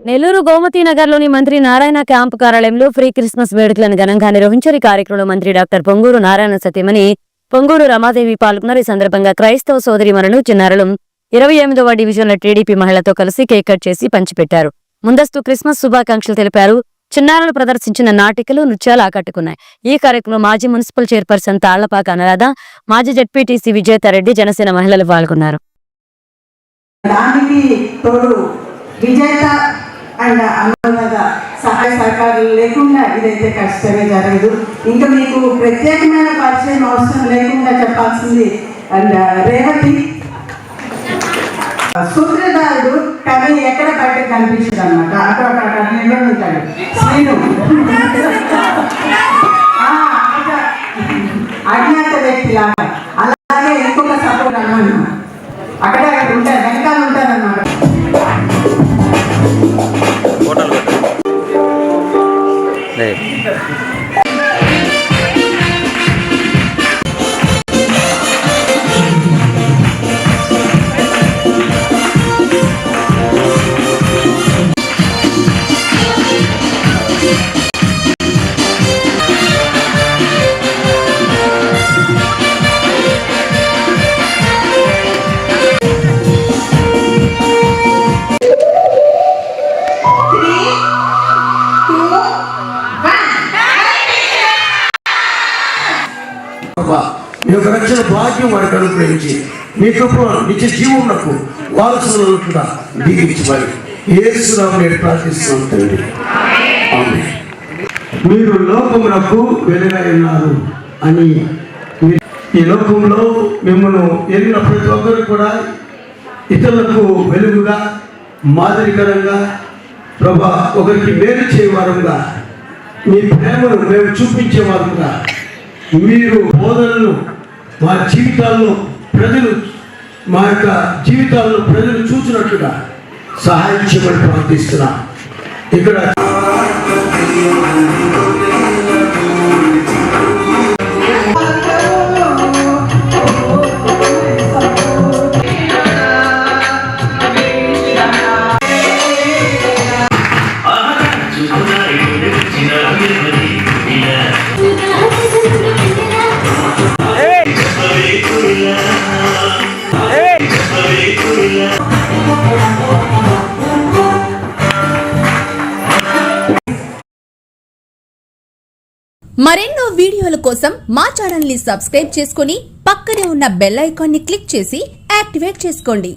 నెల్లూరు గోమతి నగర్లోని మంత్రి నారాయణ క్యాంపు కార్యాలయంలో ఫ్రీ క్రిస్మస్ వేడుకలను ఘనంగా నిర్వహించారు. ఈ కార్యక్రమంలో మంత్రి డాక్టర్ పొంగూరు నారాయణ సతీమణి పొంగూరు రమాదేవి పాల్గొన్నారు. ఈ సందర్భంగా క్రైస్తవ సోదరిమణులు చిన్నారులు 28వ డివిజన్ల టీడీపీ మహిళతో కలిసి కేక్ కట్ చేసి పంచిపెట్టారు. ముందస్తు క్రిస్మస్ శుభాకాంక్షలు తెలిపారు. చిన్నారులు ప్రదర్శించిన నాటికలు, నృత్యాలు ఆకట్టుకున్నాయి. ఈ కార్యక్రమంలో మాజీ మున్సిపల్ చైర్పర్సన్ తాళ్లపాక అనురాధ, మాజీ జడ్పీటీసీ విజేతారెడ్డి, జనసేన మహిళలు పాల్గొన్నారు. అండ్ అనురాధ సహాయ సహకారాలు లేకుండా ఇదైతే కష్టమే జరగదు. ఇంకా మీకు ప్రత్యేకమైన పరిచయం అవసరం లేకుండా చెప్పాల్సింది అండ్ రేవతి సూత్రధారుడు, కానీ ఎక్కడ బయట కనిపించదు అనమాట. అక్కడ నిలబడి ఉంటాడు. శ్రీను అజ్ఞాత వ్యక్తి లాగా, అలాగే ఇంకొక సపోర్ట్ అన్నమాట. అక్కడ ఉంటారు, వెనకాల ఉంటారన్నమాట. మీ యొక్క రక్షణ భాగ్యం వారికి అనుగ్రహించి మీ కృప నిత్య జీవమునకు వారసులుగా దీవించబడి యేసునామమున నేను ప్రార్థిస్తున్నాను తండ్రి. ఆమేన్. మీరు లోకమునకు వెలుగై ఉన్నారు అని, ఈ లోకంలో మిమ్మల్ని ఎరిగిన ప్రతి ఒక్కరు కూడా ఇతరులకు వెలుగుగా, మాదిరికరంగా, ప్రభా ఒకరికి మేలు చేయవారంగా, మీ ప్రేమను మేము చూపించేవారుగా, మీరు బోధనలు మా జీవితాల్లో ప్రజలు, మా యొక్క జీవితాల్లో ప్రజలు చూసినట్లుగా సహాయం చేయమని ప్రార్థిస్తున్నాం. ఇక్కడ మరెన్నో వీడియోల కోసం మా ఛానల్ ని సబ్స్క్రైబ్ చేసుకుని పక్కనే ఉన్న బెల్ ఐకాన్ ని క్లిక్ చేసి యాక్టివేట్ చేసుకోండి.